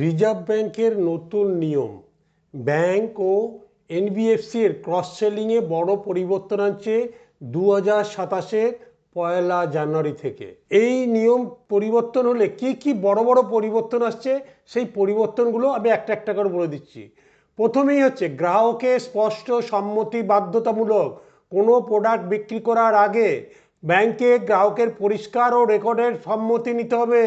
Reserve ব্যাংকের নতুন নিয়ম ব্যাংক ও এনবিএফসি এর ক্রস সেলিংয়ে বড় পরিবর্তন আনছে 2027 পয়লা জানুয়ারি থেকে। এই নিয়ম পরিবর্তন হলে কি কি বড় বড় পরিবর্তন আসছে সেই পরিবর্তনগুলো আমি একটা একটা করে বলে দিচ্ছি। প্রথমেই হচ্ছে গ্রাহকের স্পষ্ট সম্মতি বাধ্যতামূলক। কোনো প্রোডাক্ট বিক্রি করার আগে ব্যাংকে গ্রাহকের পরিষ্কার ও রেকর্ডের সম্মতি নিতে হবে।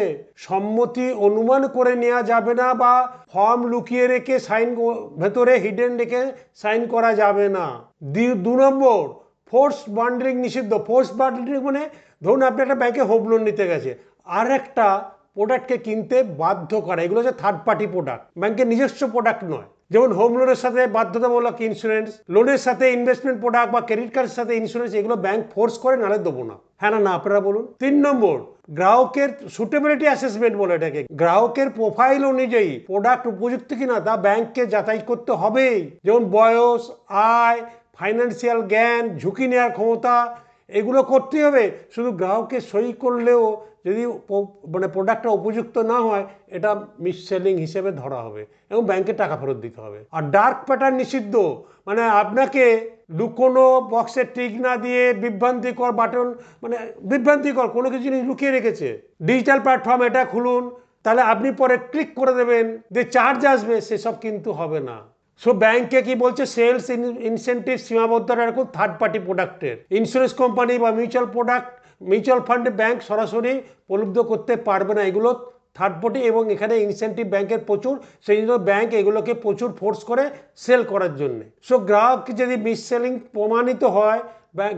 সম্মতি অনুমান করে নেওয়া যাবে না বা ফর্ম লুকিয়ে রেখে সাইন ভেতরে হিডেন রেখে সাইন করা যাবে না। 2 নম্বর, ফোর্স বান্ডলিং নিষিদ্ধ। ফোর্স বান্ডলিং মানে ধরুন আপনি একটা ব্যাংকে হোম লোন নিতে গেছে, আর একটা প্রোডাক্টকে কিনতে বাধ্য করা, এগুলো হচ্ছে থার্ড পার্টি প্রোডাক্ট, ব্যাংকের নিজস্ব প্রোডাক্ট নয়। যেমন হোম লোনের সাথে বাধ্যতামূলক ইন্স্যুরেন্স, লোনের সাথে ইনভেস্টমেন্ট প্রোডাক্ট বা ক্রেডিট কার্ডের সাথে ইন্স্যুরেন্স, এগুলো ব্যাংক ফোর্স করে নালে দেবো না। হ্যাঁ না আপনারা বলুন। 3 নম্বর, গ্রাহকের সুটেবিলিটি অ্যাসেসমেন্ট বলে এটাকে। গ্রাহকের প্রোফাইল অনুযায়ী প্রোডাক্ট উপযুক্ত কিনা তা ব্যাংককে যাচাই করতে হবেই। যেমন বয়স, আয়, ফাইন্যান্সিয়াল জ্ঞান, ঝুঁকি নেওয়ার ক্ষমতা, এগুলো করতেই হবে। শুধু গ্রাহকের সই করলেও যদি প্রোডাক্টটা উপযুক্ত না হয়, এটা মিসসেলিং হিসেবে ধরা হবে এবং ব্যাংকে টাকা ফেরত দিতে হবে। আর ডার্ক প্যাটার্ন নিষিদ্ধ, মানে আপনাকে লুকোনো বক্সে টিক না দিয়ে বিভ্রান্তিকর বাটন, মানে বিভ্রান্তিকর কোনো কিছু জিনিস লুকিয়ে রেখেছে। ডিজিটাল প্ল্যাটফর্ম এটা খুলুন, তাহলে আপনি পরে ক্লিক করে দেবেন, যে চার্জ আসবে, সেসব কিন্তু হবে না। সো ব্যাংকে কি বলছে, সেলস ইনসেন্টিভ সীমাবদ্ধ রাখুন থার্ড পার্টি প্রোডাক্টের। ইন্স্যুরেন্স কোম্পানি বা মিউচুয়াল ফান্ডে ব্যাংক সরাসরি প্রলুব্ধ করতে পারবে না এগুলো থার্ড পার্টি, এবং এখানে ইনসেন্টিভ ব্যাংকের প্রচুর, সেই জন্য ব্যাংক এগুলোকে প্রচুর ফোর্স করে সেল করার জন্য। সো গ্রাহক যদি মিসসেলিং প্রমাণিত হয়,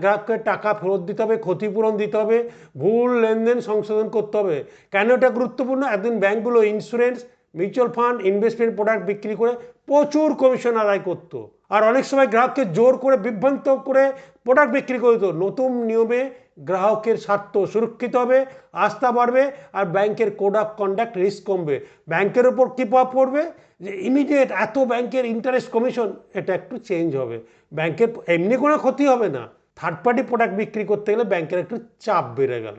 গ্রাহককে টাকা ফেরত দিতে হবে, ক্ষতিপূরণ দিতে হবে, ভুল লেনদেন সংশোধন করতে হবে। কেন এটা গুরুত্বপূর্ণ? একদিন ব্যাংকগুলো insurance, mutual fund, investment product বিক্রি করে প্রচুর কমিশন আদায় করতো, আর অনেক সময় গ্রাহককে জোর করে বিভ্রান্ত করে প্রোডাক্ট বিক্রি করে দিত। নতুন নিয়মে গ্রাহকের স্বার্থ সুরক্ষিত হবে, আস্থা বাড়বে, আর ব্যাংকের কোড অফ কন্ডাক্ট রিস্ক কমবে। ব্যাংকের ওপর কী প্রভাব পড়বে? যে ইমিডিয়েট এত ব্যাংকের ইন্টারেস্ট কমিশন, এটা একটু চেঞ্জ হবে। ব্যাংকের এমনি কোনো ক্ষতি হবে না, থার্ড পার্টি প্রোডাক্ট বিক্রি করতে গেলে ব্যাংকের একটু চাপ বেড়ে গেল।